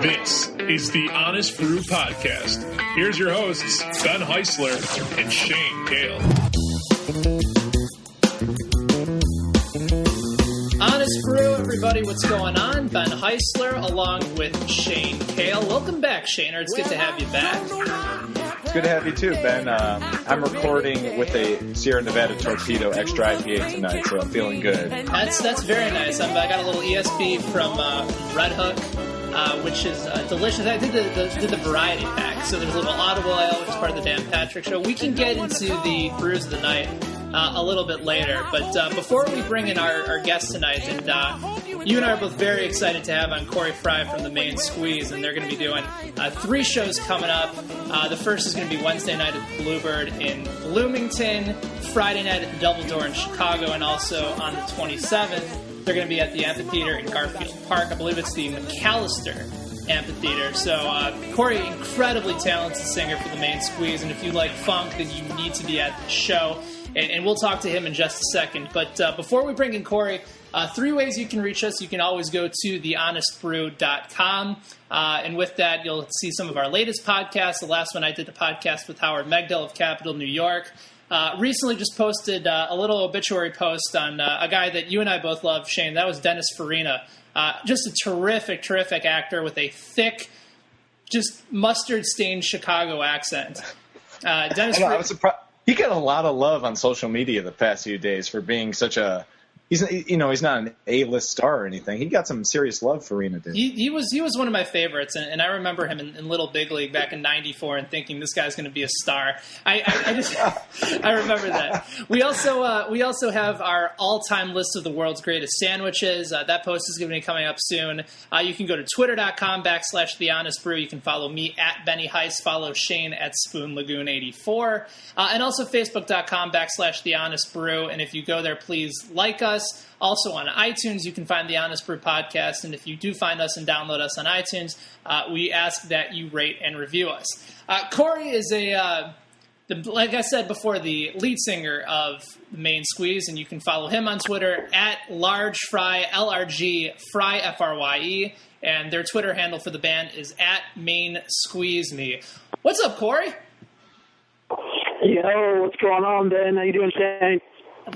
This is the Honest Brew Podcast. Here's your hosts, Ben Heisler and Shane Kale. Honest Brew, everybody, what's going on? Ben Heisler along with Shane Kale. Welcome back, Shaner. It's good to have you back. It's good to have you too, Ben. I'm recording with a Sierra Nevada Torpedo Extra IPA tonight, so I'm feeling good. That's very nice. I got a little ESB from Red Hook, which is delicious. I did the variety pack, so there's a little audible ale, which is part of the Dan Patrick Show. We can get into the brews of the night a little bit later, but before we bring in our guest tonight, and you and I are both very excited to have on Corey Frye from the Main Squeeze, and they're going to be doing 3 shows coming up. The first is going to be Wednesday night at the Bluebird in Bloomington, Friday night at the Double Door in Chicago, and also on the 27th, they're going to be at the Amphitheater in Garfield Park. I believe it's the McAllister Amphitheater. So Corey, incredibly talented singer for the Main Squeeze, and if you like funk, then you need to be at the show. And we'll talk to him in just a second. But before we bring in Corey, 3 ways you can reach us. You can always go to thehonestbrew.com. And with that, you'll see some of our latest podcasts. The last one I did the podcast with Howard Megdal of Capital New York. Recently just posted a little obituary post on a guy that you and I both love, Shane. That was Dennis Farina. Just a terrific, terrific actor with a thick, just mustard-stained Chicago accent. Dennis I was surprised. He got a lot of love on social media the past few days for being such a. He's not an A-list star or anything. He got some serious love, Farina did. He was one of my favorites, and I remember him in Little Big League back in '94 and thinking this guy's going to be a star. I remember that. We also have our all-time list of the world's greatest sandwiches. That post is going to be coming up soon. You can go to twitter.com/thehonestbrew. You can follow me at Benny Heist. Follow Shane at Spoon Lagoon 84, and also facebook.com/thehonestbrew. And if you go there, please like us. Also on iTunes, you can find the Honest Brew podcast, and if you do find us and download us on iTunes, we ask that you rate and review us. Corey is like I said before, the lead singer of the Main Squeeze, and you can follow him on Twitter at LargeFrye, LRG Frye FRYE, and their Twitter handle for the band is at Main Squeeze Me. What's up, Corey? Yo, what's going on, Ben? How you doing, Shane?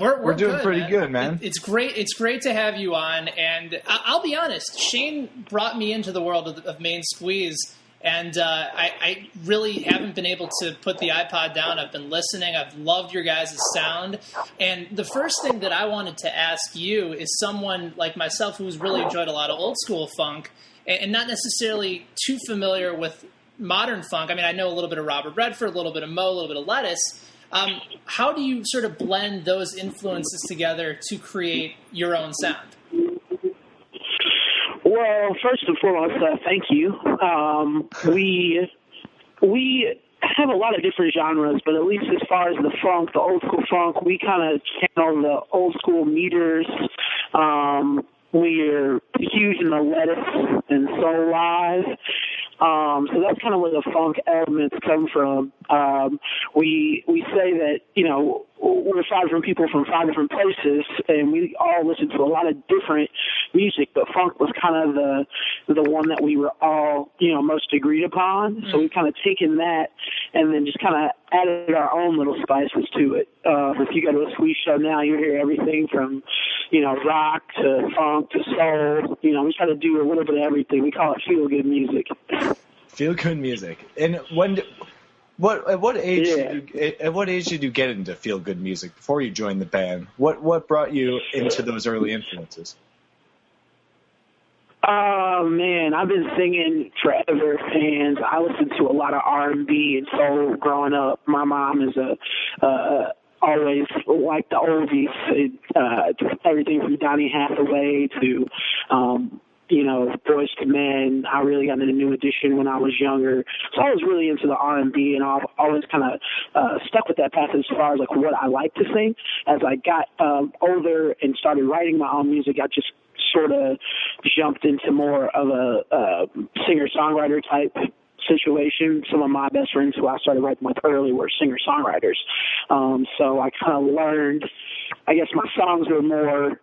We're doing good, pretty man. good, man. It's great. It's great to have you on. And I'll be honest, Shane brought me into the world of Main Squeeze, and I really haven't been able to put the iPod down. I've been listening. I've loved your guys' sound. And the first thing that I wanted to ask you is someone like myself who's really enjoyed a lot of old school funk and not necessarily too familiar with modern funk. I mean, I know a little bit of Robert Redford, a little bit of Mo, a little bit of Lettuce. How do you sort of blend those influences together to create your own sound? Well, first and foremost, thank you. We have a lot of different genres, but at least as far as the funk, the old school funk, we kind of channel the old school meters. We're huge in the Lettuce and Soul Live. So that's kind of where the funk elements come from. We say that, we're 5 different people from 5 different places, and we all listen to a lot of different music, but funk was kind of the one that we were all, most agreed upon. So we kind of taken that and then just kind of added our own little spices to it. If you go to a Squeeze show now, you hear everything from, rock to funk to soul. We try to do a little bit of everything. We call it feel-good music. Feel-good music. And at what age did you get into feel-good music before you joined the band? What brought you into those early influences? Oh, man, I've been singing forever, and I listened to a lot of R&B and soul growing up. My mom is always like the oldies, everything from Donny Hathaway to, Boyz II Men. I really got into New Edition when I was younger. So I was really into the R&B, and I've always kind of stuck with that path as far as like what I like to sing. As I got older and started writing my own music, I just sort of jumped into more of a singer-songwriter type situation. Some of my best friends who I started writing with early were singer-songwriters. So I kind of learned, I guess my songs were more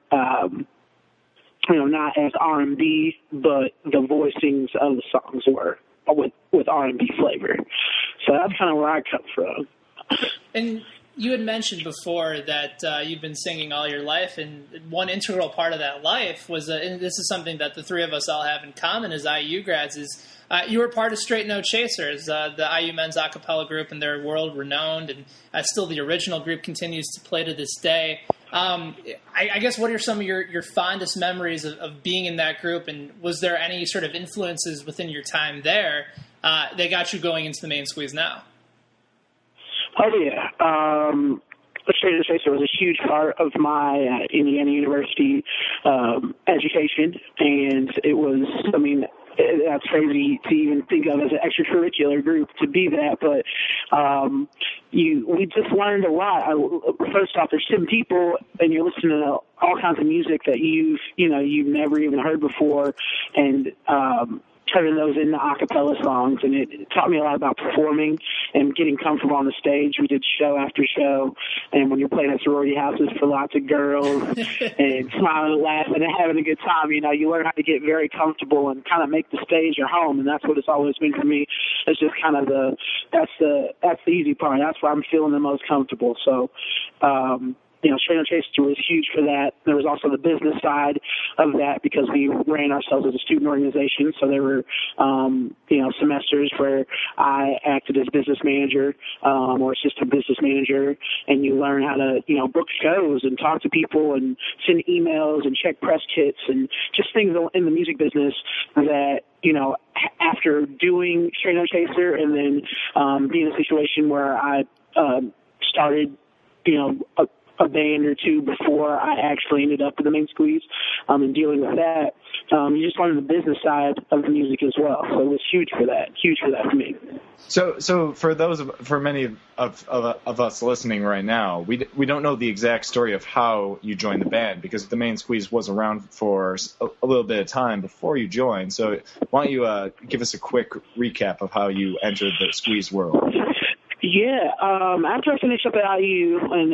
not as R&B, but the voicings of the songs were with R&B flavor. So that's kind of where I come from. And you had mentioned before that you've been singing all your life, and one integral part of that life was, and this is something that the three of us all have in common as IU grads, is you were part of Straight No Chasers, the IU men's a cappella group, and they're world-renowned, and still the original group continues to play to this day. I guess what are some of your fondest memories of being in that group, and was there any sort of influences within your time there that got you going into the Main Squeeze now? Oh, yeah. Straight No Chaser was a huge part of my Indiana University education, and it was, that's crazy to even think of as an extracurricular group to be that, but we just learned a lot. First off, there's 10 people, and you're listening to all kinds of music that you've never even heard before, and turning those into a cappella songs, and it taught me a lot about performing and getting comfortable on the stage. We did show after show, and when you're playing at sorority houses for lots of girls and smiling and laughing and having a good time, you learn how to get very comfortable and kind of make the stage your home, and that's what it's always been for me. It's just kind of that's the easy part. That's where I'm feeling the most comfortable. So, Straight No Chaser was huge for that. There was also the business side of that because we ran ourselves as a student organization. So there were, semesters where I acted as business manager or assistant business manager, and you learn how to, book shows and talk to people and send emails and check press kits and just things in the music business that, after doing Straight No Chaser and then being in a situation where I started, a band or two before I actually ended up in the Main Squeeze and dealing with that. You just learn the business side of the music as well. So it was huge for that for me. So for many of us listening right now, we don't know the exact story of how you joined the band because the Main Squeeze was around for a little bit of time before you joined. So why don't you give us a quick recap of how you entered the Squeeze world? Yeah, after I finished up at IU in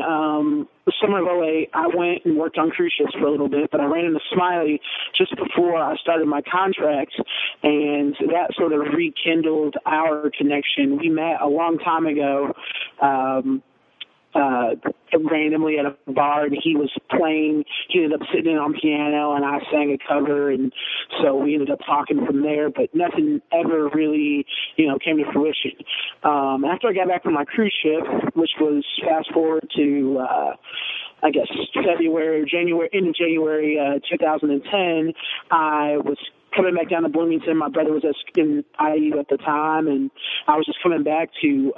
the summer of 08, I went and worked on cruise ships for a little bit, but I ran into Smiley just before I started my contract, and that sort of rekindled our connection. We met a long time ago, randomly at a bar, and he was playing. He ended up sitting in on piano, and I sang a cover, and so we ended up talking from there, but nothing ever really, came to fruition. After I got back from my cruise ship, which was fast forward to, January 2010, I was coming back down to Bloomington. My brother was in IU at the time, and I was just coming back to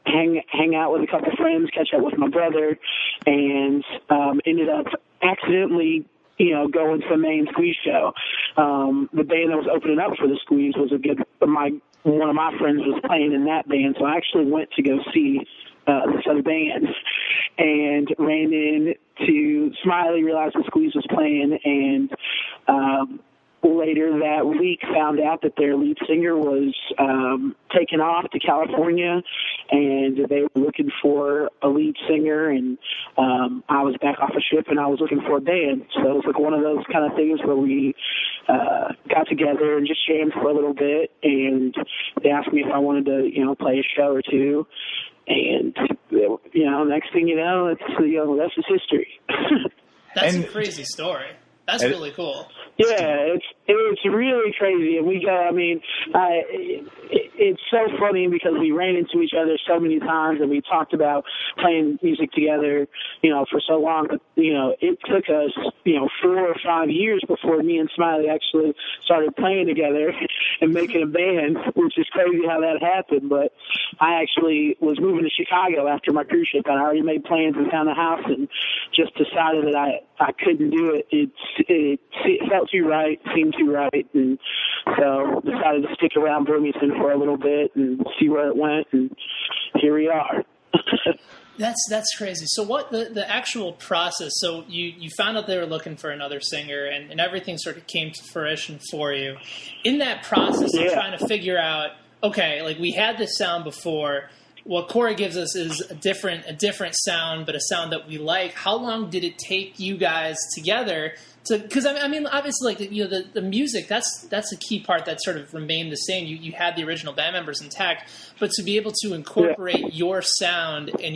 hang out with a couple friends, catch up with my brother, and ended up accidentally, going to the Main Squeeze show. The band that was opening up for the Squeeze was one of my friends was playing in that band, so I actually went to go see this other band and ran into Smiley, realized the Squeeze was playing, and later that week found out that their lead singer was taken off to California, and they were looking for a lead singer, and I was back off a ship, and I was looking for a band. So it was like one of those kind of things where we got together and just jammed for a little bit, and they asked me if I wanted to, play a show or two. And, next thing you know, it's, the rest is history. That's a crazy story. That's really cool. Yeah, it's really crazy, and it's so funny because we ran into each other so many times, and we talked about playing music together, for so long. But it took us 4 or 5 years before me and Smiley actually started playing together and making a band, which is crazy how that happened. But I actually was moving to Chicago after my cruise ship, and I already made plans and found a house, and just decided that I couldn't do it. It felt too right, seemed too right, and so decided to stick around Bloomington for a little bit and see where it went, and here we are. That's crazy. So what the actual process, so you found out they were looking for another singer, and everything sort of came to fruition for you. In that process of trying to figure out, okay, like we had this sound before, what Corey gives us is a different sound, but a sound that we like. How long did it take you guys together because I mean, obviously, like the music, that's a key part that sort of remained the same. You had the original band members intact, but to be able to incorporate your sound and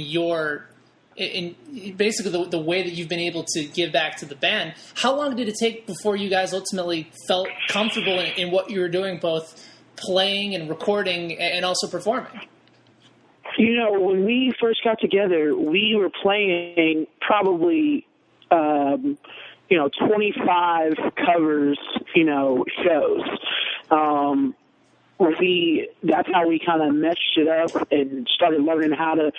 in basically the way that you've been able to give back to the band. How long did it take before you guys ultimately felt comfortable in what you were doing, both playing and recording and also performing? When we first got together, we were playing probably 25 covers, shows. That's how we kind of meshed it up and started learning how to,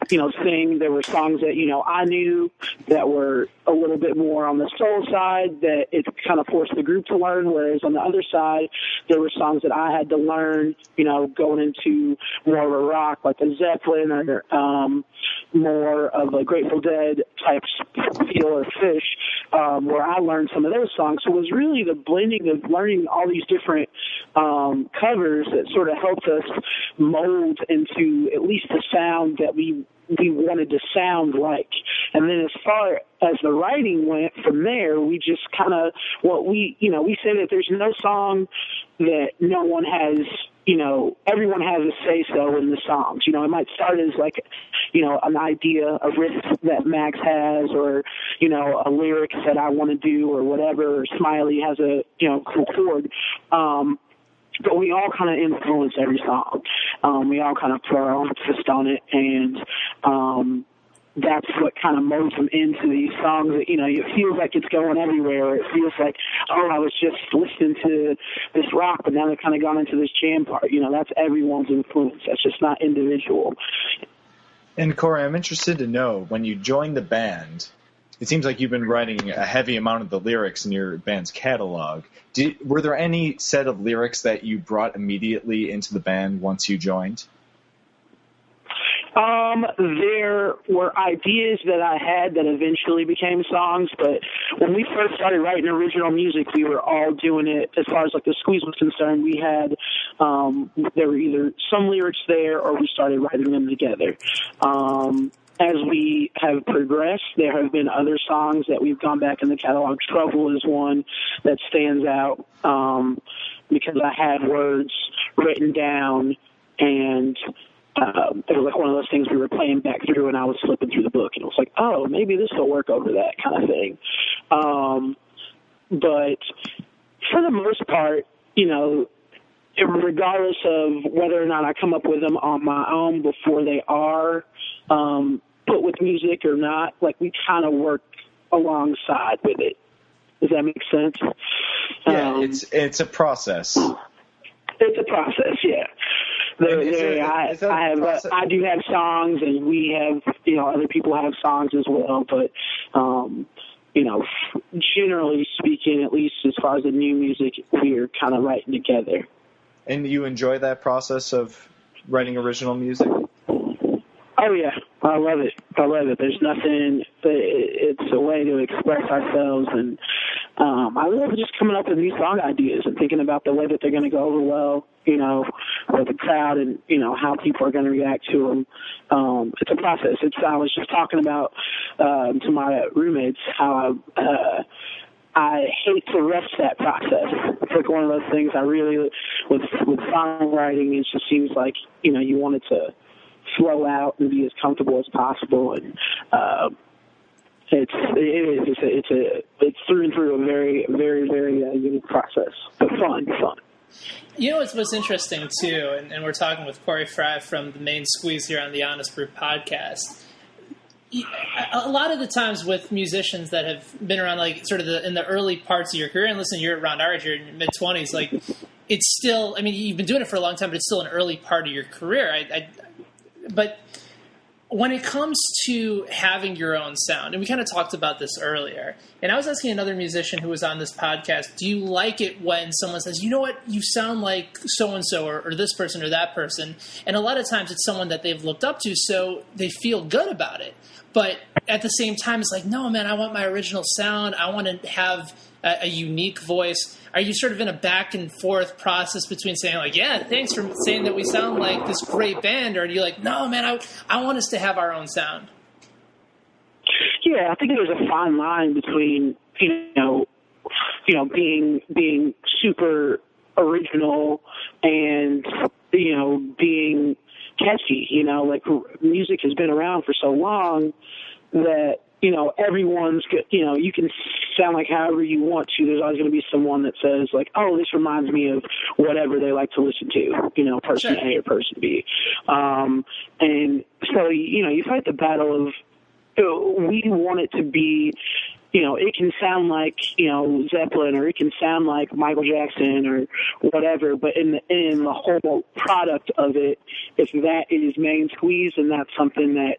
sing. There were songs that, I knew that were a little bit more on the soul side that it kind of forced the group to learn. Whereas on the other side, there were songs that I had to learn, going into more of a rock, like a Zeppelin or more of a Grateful Dead type feel or Fish, where I learned some of those songs. So it was really the blending of learning all these different covers that sort of helped us mold into at least the sound that we wanted to sound like. And then as far as the writing went from there, we just kind of, we say that there's no song that no one has, everyone has a say-so in the songs. It might start as like, an idea, a riff that Max has, or, a lyric that I want to do or whatever, or Smiley has a, cool chord. But we all kind of influence every song. We all kind of put our own twist on it, and that's what kind of molds them into these songs that, it feels like it's going everywhere. It feels like, I was just listening to this rock, but now they've kind of gone into this jam part. That's everyone's influence. That's just not individual. And Corey, I'm interested to know, when you joined the band, it seems like you've been writing a heavy amount of the lyrics in your band's catalog. Were there any set of lyrics that you brought immediately into the band once you joined? There were ideas that I had that eventually became songs, but when we first started writing original music, we were all doing it as far as like the Squeeze was concerned. We had, there were either some lyrics there or we started writing them together. As we have progressed, there have been other songs that we've gone back in the catalog. Trouble is one that stands out because I had words written down, and it was like one of those things we were playing back through, and I was flipping through the book, and it was like, oh, maybe this will work over that kind of thing. But for the most part, regardless of whether or not I come up with them on my own before they are put with music or not, like we kind of work alongside with it. Does that make sense? Yeah, it's a process. It's a process, yeah. I do have songs, and we have, other people have songs as well, but generally speaking, at least as far as the new music, we're kind of writing together. And you enjoy that process of writing original music? Oh, yeah. I love it. There's nothing, it's a way to express ourselves, and I love just coming up with new song ideas and thinking about the way that they're going to go over well, with the crowd and, how people are going to react to them. It's a process. I was just talking about to my roommates how I hate to rush that process. It's like one of those things I really, with songwriting, it just seems like, you want it to flow out and be as comfortable as possible. And it's through and through a very, very, very unique process, but fun. What's interesting, too, and we're talking with Corey Frye from the main Squeeze here on the Honest Brew podcast. A lot of the times with musicians that have been around, like, sort of in the early parts of your career, and listen, you're around our age, you're in your mid-20s, like, it's still, I mean, you've been doing it for a long time, but it's still an early part of your career. But when it comes to having your own sound, and we kind of talked about this earlier, and I was asking another musician who was on this podcast, do you like it when someone says, you know what, you sound like so-and-so or this person or that person? And a lot of times it's someone that they've looked up to, so they feel good about it. But at the same time, it's like, no, man, I want my original sound. I want to have a unique voice. Are you sort of in a back and forth process between saying, like, yeah, thanks for saying that we sound like this great band, or are you like, no, man, I want us to have our own sound? Yeah, I think there's a fine line between, being super original and, being catchy, like music has been around for so long that, everyone's good, you can sound like however you want to. There's always going to be someone that says like, oh, this reminds me of whatever they like to listen to, person Sure. A or person B. And so, you fight the battle of, we want it to be, it can sound like, Zeppelin, or it can sound like Michael Jackson or whatever, but in the whole product of it, if that is main squeeze, and that's something that,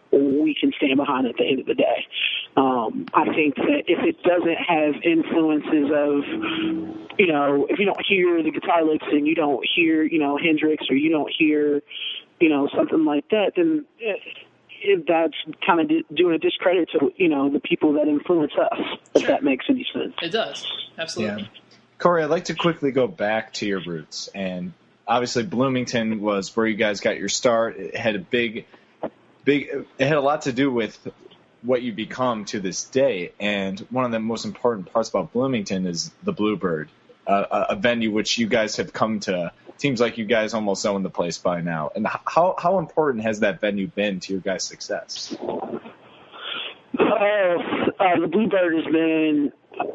we can stand behind at the end of the day. I think that if it doesn't have influences of, if you don't hear the guitar licks and you don't hear, Hendrix, or you don't hear, something like that, then that's kind of doing a discredit to, the people that influence us, if Sure. that makes any sense. It does. Absolutely. Yeah. Corey, I'd like to quickly go back to your roots. And obviously Bloomington was where you guys got your start. It had it had a lot to do with what you become to this day. And one of the most important parts about Bloomington is the Bluebird, a venue which you guys have come to. Seems like you guys almost own the place by now. And how important has that venue been to your guys' success? The Bluebird has been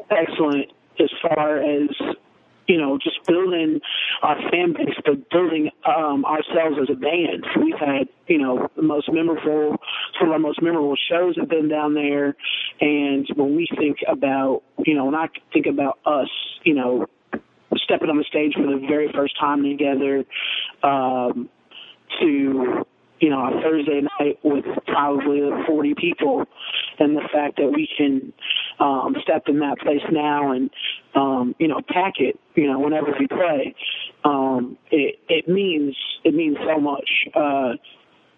excellent as far as, just building our fan base, but building ourselves as a band. We've had, some of our most memorable shows have been down there. And when we think about, when I think about us, stepping on the stage for the very first time together, to, a Thursday night with probably 40 people, and the fact that we can step in that place now and, pack it, whenever we play, it means so much.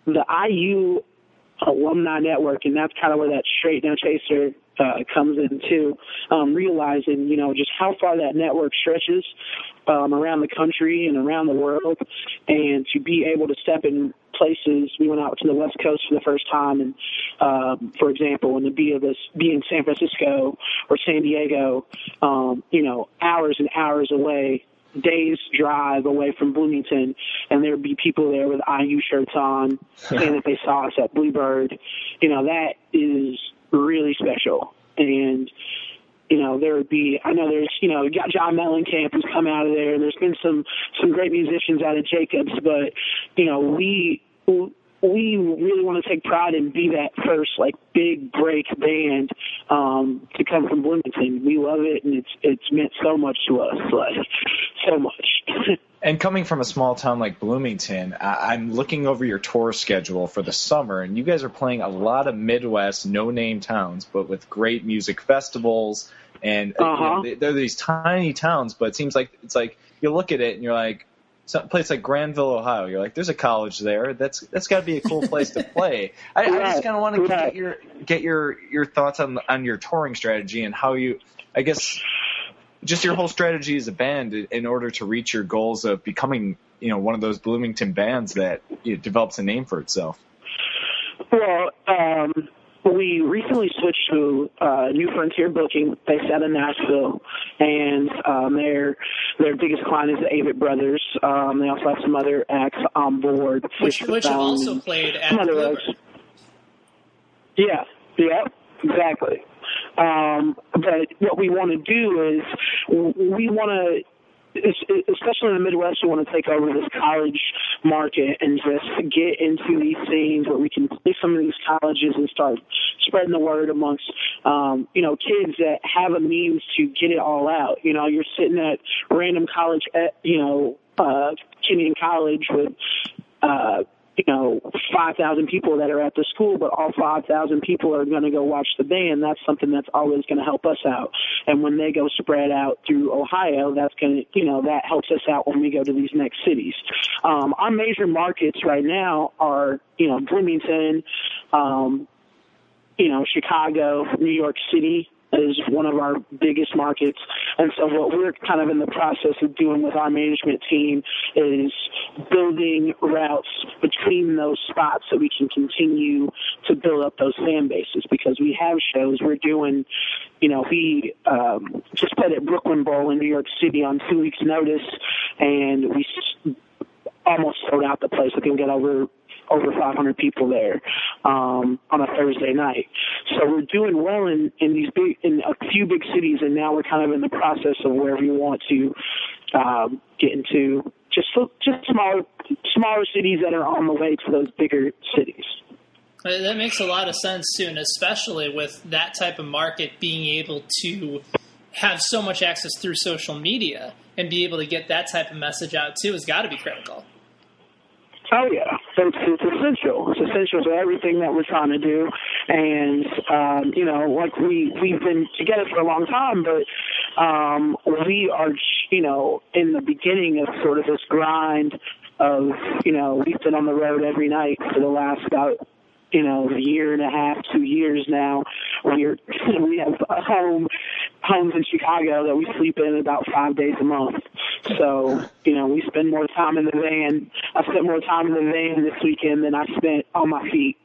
The IU alumni network, and that's kind of where that Straight No Chaser comes in too, realizing, just how far that network stretches around the country and around the world, and to be able to step in places. We went out to the West Coast for the first time, and for example, and to be in San Francisco or San Diego, hours and hours away, days drive away from Bloomington, and there'd be people there with IU shirts on saying that they saw us at Bluebird. That is really special. And, there would be, I know there's, got John Mellencamp who's come out of there, and there's been some great musicians out of Jacobs, but, we really want to take pride and be that first, big break band to come from Bloomington. We love it, and it's meant so much to us, so much. And coming from a small town like Bloomington, I'm looking over your tour schedule for the summer, and you guys are playing a lot of Midwest, no-name towns, but with great music festivals. And they're these tiny towns, but it seems like it's like you look at it and you're like, some place like Granville, Ohio. You're like, there's a college there. That's got to be a cool place to play. I just kind of want to get your thoughts on your touring strategy and how you, I guess, just your whole strategy as a band in order to reach your goals of becoming, one of those Bloomington bands that develops a name for itself. Well, we recently switched to New Frontier Booking based out of Nashville, and their biggest client is the Avett Brothers. They also have some other acts on board, which have also played at Bluebird. Yeah, exactly. But what we want to do is we want to, especially in the Midwest, we want to take over this college market and just get into these scenes where we can play some of these colleges and start spreading the word amongst, kids that have a means to get it all out. You're sitting at random college at, Kenyon College with, 5,000 people that are at the school, but all 5,000 people are going to go watch the band. That's something that's always going to help us out. And when they go spread out through Ohio, that's going to, that helps us out when we go to these next cities. Our major markets right now are, Bloomington, Chicago, New York City, is one of our biggest markets. And so what we're kind of in the process of doing with our management team is building routes between those spots so we can continue to build up those fan bases, because we have shows we're doing, we just played at Brooklyn Bowl in New York City on 2 weeks' notice, and we almost sold out the place. I think we got over 500 people there on a Thursday night. So we're doing well in a few big cities, and now we're kind of in the process of where we want to get into just smaller cities that are on the way to those bigger cities. That makes a lot of sense too, and especially with that type of market being able to have so much access through social media and be able to get that type of message out too has got to be critical. Oh, yeah. It's essential. It's essential to everything that we're trying to do. And, like we've been together for a long time, but we are, in the beginning of sort of this grind of, we've been on the road every night for the last about, a year and a half, 2 years now. We have homes in Chicago that we sleep in about 5 days a month. So, we spend more time in the van. I spent more time in the van this weekend than I spent on my feet.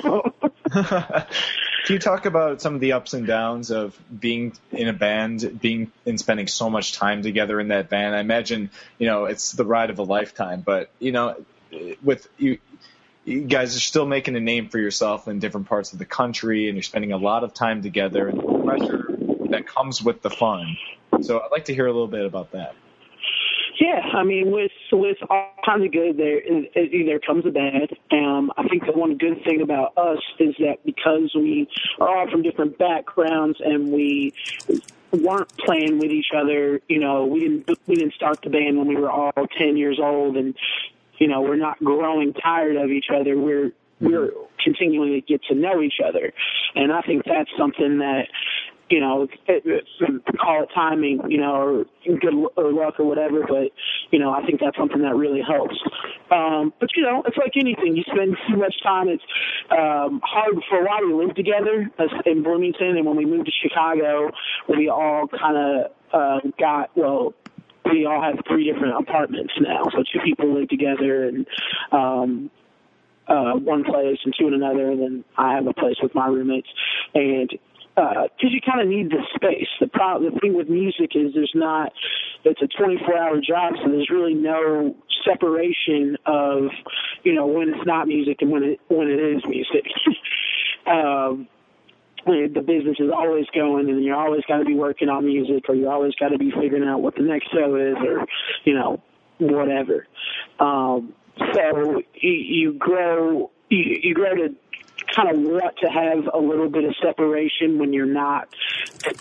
So. Can you talk about some of the ups and downs of being in a band, spending so much time together in that van? I imagine, it's the ride of a lifetime, but, with you guys are still making a name for yourself in different parts of the country, and you're spending a lot of time together, and the pressure that comes with the fun. So I'd like to hear a little bit about that. Yeah, I mean, with all kinds of good, there comes a bad. I think the one good thing about us is that because we are all from different backgrounds and we weren't playing with each other, we didn't start the band when we were all 10 years old, and we're not growing tired of each other. We're continuing to get to know each other, and I think that's something that call it timing, or good or luck or whatever, but, I think that's something that really helps. But, it's like anything. You spend too much time. It's hard. For a while, we lived together in Bloomington, and when we moved to Chicago, we all kind of we all have 3 different apartments now. So 2 people live together, and one place and 2 in another, and then I have a place with my roommates. And because you kind of need the space. The thing with music is it's a 24-hour job, so there's really no separation of, when it's not music and when it is music. The business is always going, and you're always got to be working on music, or you always got to be figuring out what the next show is, or, whatever. So you grow to kind of want to have a little bit of separation when you're not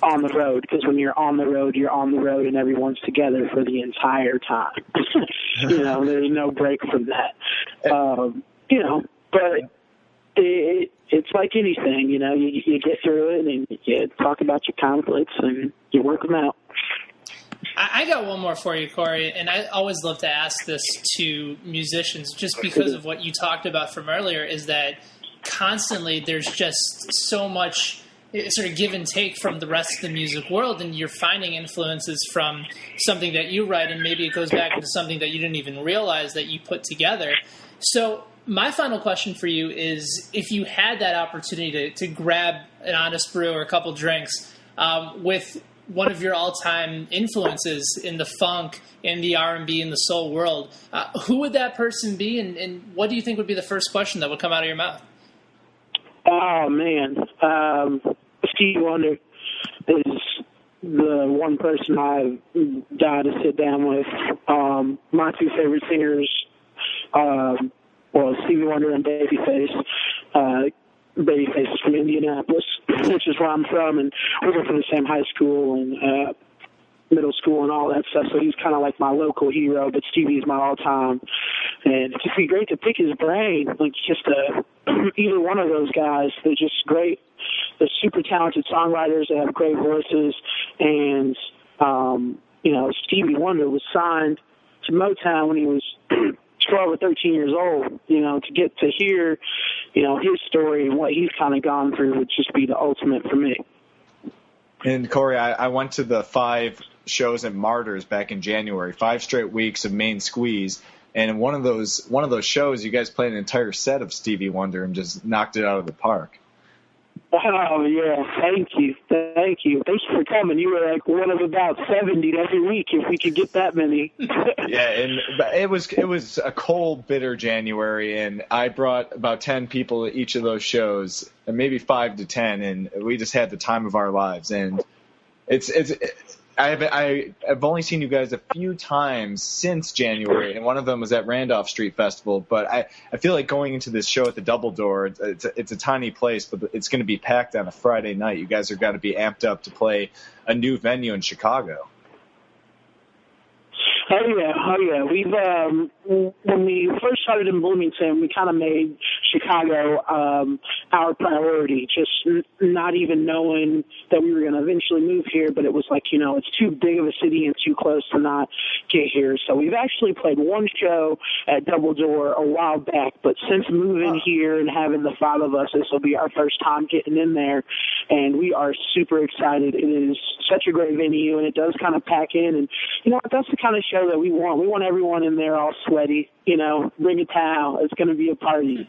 on the road, because when you're on the road, and everyone's together for the entire time. There's no break from that. But it's like anything, you get through it, and you talk about your conflicts, and you work them out. I got one more for you, Corey, and I always love to ask this to musicians just because of what you talked about from earlier, is that constantly there's just so much sort of give and take from the rest of the music world, and you're finding influences from something that you write, and maybe it goes back into something that you didn't even realize that you put together. So my final question for you is, if you had that opportunity to grab an Honest Brew or a couple drinks with one of your all-time influences in the funk, in the R&B, in the soul world, who would that person be, and what do you think would be the first question that would come out of your mouth? Oh, man. Stevie Wonder is the one person I've died to sit down with. My 2 favorite singers, Stevie Wonder and Babyface. Babyface is from Indianapolis, which is where I'm from, and we went to the same high school and middle school and all that stuff, so he's kind of like my local hero, but Stevie's my all-time. And it'd just be great to pick his brain. Like, just either one of those guys, they're just great. They're super talented songwriters. They have great voices. And, Stevie Wonder was signed to Motown when he was 12 or 13 years old. To get to hear, his story and what he's kind of gone through would just be the ultimate for me. And Corey, I went to the 5 shows at Martyrs back in January, 5 straight weeks of Main Squeeze. And in one of those shows, you guys played an entire set of Stevie Wonder and just knocked it out of the park. Oh, yeah. Thank you. Thank you for coming. You were like one of about 70 every week if we could get that many. Yeah, and it was a cold, bitter January, and I brought about 10 people to each of those shows, and maybe 5 to 10, and we just had the time of our lives. And I've only seen you guys a few times since January, and one of them was at Randolph Street Festival. But I feel like going into this show at the Double Door, it's a tiny place, but it's going to be packed on a Friday night. You guys are going to be amped up to play a new venue in Chicago. Oh yeah. We've when we first started in Bloomington, we kind of made Chicago our priority. Just not even knowing that we were going to eventually move here, but it was like, it's too big of a city and too close to not get here. So we've actually played one show at Double Door a while back, but since moving here and having the 5 of us, this will be our first time getting in there, and we are super excited. It is such a great venue, and it does kind of pack in, and that's the kind of show that we want. We want everyone in there all sweaty, bring a towel. It's going to be a party.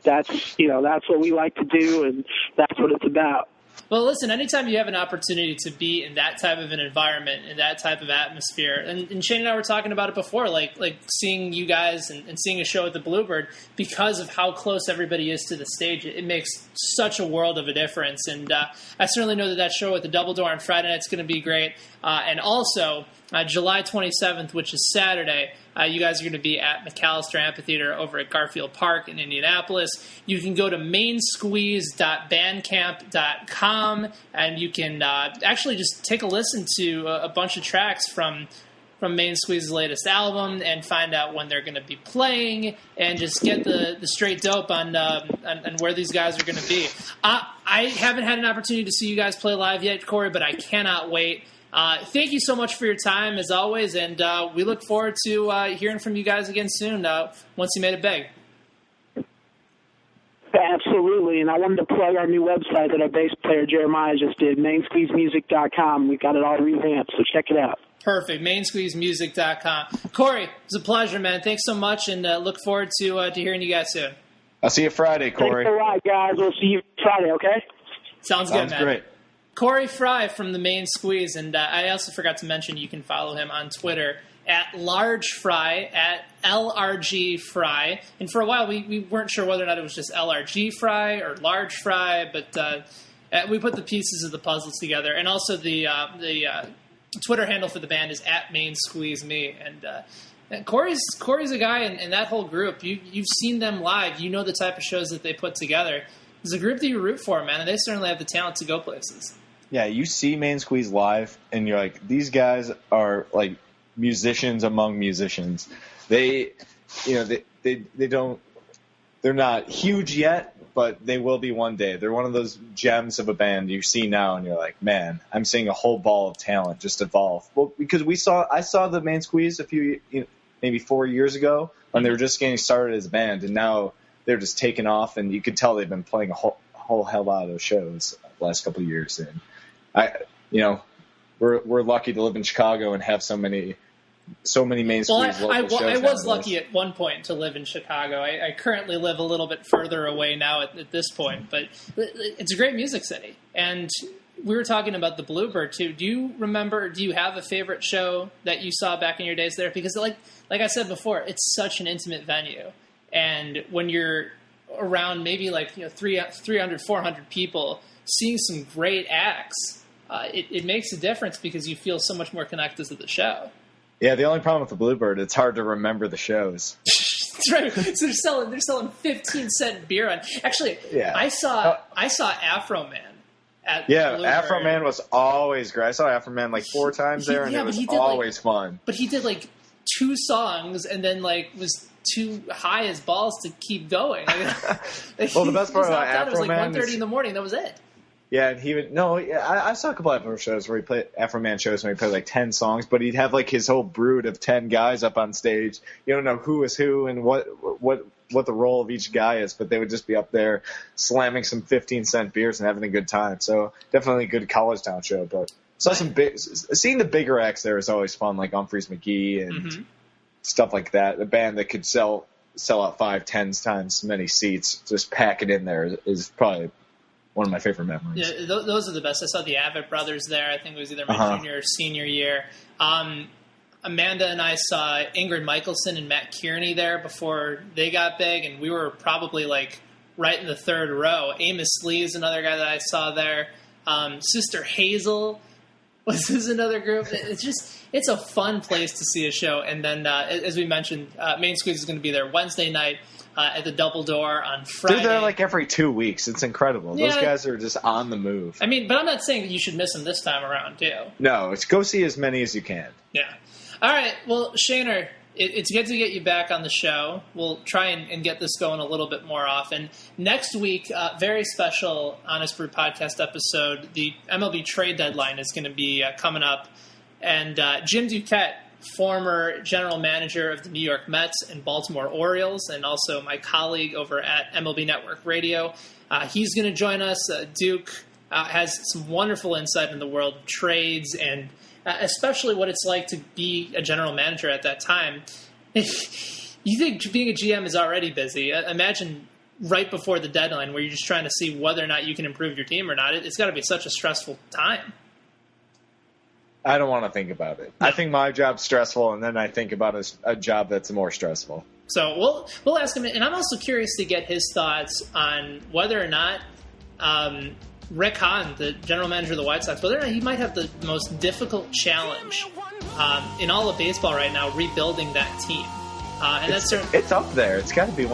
That's what we like to do, and that's what it's about. Well, listen, anytime you have an opportunity to be in that type of an environment, in that type of atmosphere, and Shane and I were talking about it before, like seeing you guys and seeing a show at the Bluebird, because of how close everybody is to the stage, it makes such a world of a difference. And I certainly know that show at the Double Door on Friday night is going to be great. And also, July 27th, which is Saturday, you guys are going to be at McAllister Amphitheater over at Garfield Park in Indianapolis. You can go to mainsqueeze.bandcamp.com, and you can actually just take a listen to a bunch of tracks from Main Squeeze's latest album and find out when they're going to be playing and just get the straight dope on where these guys are going to be. I haven't had an opportunity to see you guys play live yet, Corey, but I cannot wait. Thank you so much for your time, as always, and we look forward to hearing from you guys again soon once you made it big. Absolutely, and I wanted to plug our new website that our bass player Jeremiah just did, mainsqueezemusic.com. We've got it all revamped, so check it out. Perfect, mainsqueezemusic.com. Corey, it was a pleasure, man. Thanks so much, and look forward to hearing you guys soon. I'll see you Friday, Corey. Thanks a lot, guys. We'll see you Friday, okay? Sounds good, man. Great. Corey Frye from the Main Squeeze, and I also forgot to mention you can follow him on Twitter at LargeFrye, at LRG Frye. And for a while, we weren't sure whether or not it was just LRG Frye or Large Frye, but we put the pieces of the puzzles together. And also the Twitter handle for the band is at Main Squeeze Me. And Corey's a guy in that whole group. You've seen them live. You know the type of shows that they put together. It's a group that you root for, man, and they certainly have the talent to go places. Yeah, you see Main Squeeze live, and you're like, these guys are like musicians among musicians. They're not huge yet, but they will be one day. They're one of those gems of a band you see now, and you're like, man, I'm seeing a whole ball of talent just evolve. Well, because I saw the Main Squeeze maybe 4 years ago when they were just getting started as a band, and now they're just taking off, and you could tell they've been playing a whole hell lot of those shows the last couple of years. And we're lucky to live in Chicago and have so many Main Squeeze local shows. I was lucky at one point to live in Chicago. I currently live a little bit further away now at this point, but it's a great music city. And we were talking about the Bluebird too. Do you have a favorite show that you saw back in your days there? Because like I said before, it's such an intimate venue. And when you're around maybe 300, 400 people, seeing some great acts, it makes a difference because you feel so much more connected to the show. Yeah, the only problem with the Bluebird, it's hard to remember the shows. That's right. So they're selling 15-cent beer on. Actually, yeah. I saw Afro Man at Bluebird. Afro Man was always great. I saw Afro Man 4 times there, and it was always fun. But he did 2 songs and then was too high as balls to keep going. Well, the best part about Afro Man, it was 1:30 in the morning. That was it. Yeah, and he would I saw a couple of Afro shows where he played Afro Man shows where he played 10 songs, but he'd have his whole brood of 10 guys up on stage. You don't know who is who and what what the role of each guy is, but they would just be up there slamming some 15-cent beers and having a good time. So definitely a good college town show. But seeing the bigger acts there is always fun, like Humphreys McGee and stuff like that. A band that could sell out 5-10 times as many seats, just pack it in there is probably one of my favorite memories. Yeah, those are the best. I saw the Avett Brothers there. I think it was either my junior or senior year. Amanda and I saw Ingrid Michaelson and Matt Kearney there before they got big, and we were probably like right in the third row. Amos Lee is another guy that I saw there. Sister Hazel was another group. It's a fun place to see a show. And then, as we mentioned, Main Squeeze is going to be there Wednesday night at the Double Door on Friday. They're there like every 2 weeks. It's incredible. Yeah. Those guys are just on the move. I mean, but I'm not saying that you should miss them this time around, too. No, go see as many as you can. Yeah. All right. Well, Shaner, it's good to get you back on the show. We'll try and get this going a little bit more often. Next week, very special Honest Brew podcast episode. The MLB trade deadline is going to be coming up. And Jim Duquette, former general manager of the New York Mets and Baltimore Orioles, and also my colleague over at MLB Network Radio, he's going to join us. Duke has some wonderful insight in the world of trades and especially what it's like to be a general manager at that time. You think being a GM is already busy. Imagine right before the deadline where you're just trying to see whether or not you can improve your team or not. It's got to be such a stressful time. I don't want to think about it. No. I think my job's stressful, and then I think about a job that's more stressful. So we'll ask him, and I'm also curious to get his thoughts on whether or not Rick Hahn, the general manager of the White Sox, whether or not he might have the most difficult challenge in all of baseball right now, rebuilding that team. And it's up there. It's got to be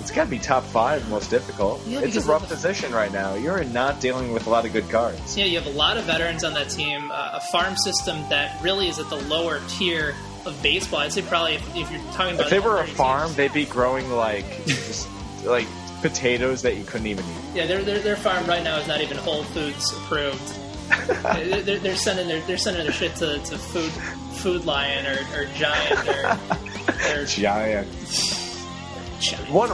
it's got to be top 5 most difficult. Yeah, it's a rough position right now. You're not dealing with a lot of good cards. Yeah, you have a lot of veterans on that team, a farm system that really is at the lower tier of baseball. I'd say probably if you're talking about... If they were a farm, they'd be growing just like potatoes that you couldn't even eat. Yeah, their farm right now is not even Whole Foods approved. they're sending their shit to Food Lion or Giant or Giant. One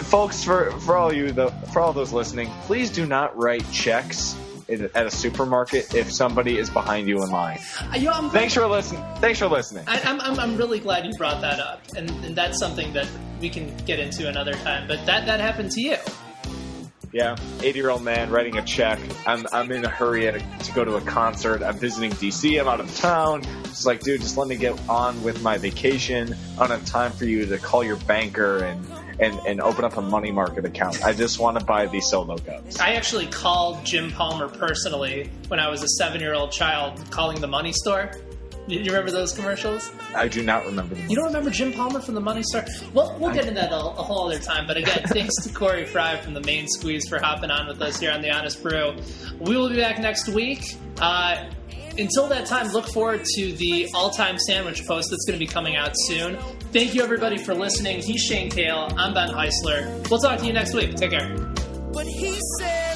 folks, for all those listening, please do not write checks at a supermarket if somebody is behind you in line. Thanks for listening. I'm really glad you brought that up, and that's something that we can get into another time. But that happened to you. Yeah, 80-year-old man writing a check. I'm in a hurry to go to a concert. I'm visiting D.C. I'm out of town. It's like, dude, just let me get on with my vacation. I don't have time for you to call your banker and open up a money market account. I just want to buy these solo cups. I actually called Jim Palmer personally when I was a 7-year-old child, calling the money store. You remember those commercials? I do not remember them. You don't remember Jim Palmer from the Money Store? Well, we'll get into that a whole other time. But again, thanks to Corey Frye from the Main Squeeze for hopping on with us here on the Honest Brew. We will be back next week. Until that time, look forward to the all-time sandwich post that's going to be coming out soon. Thank you, everybody, for listening. He's Shane Kale. I'm Ben Heisler. We'll talk to you next week. Take care. But he said...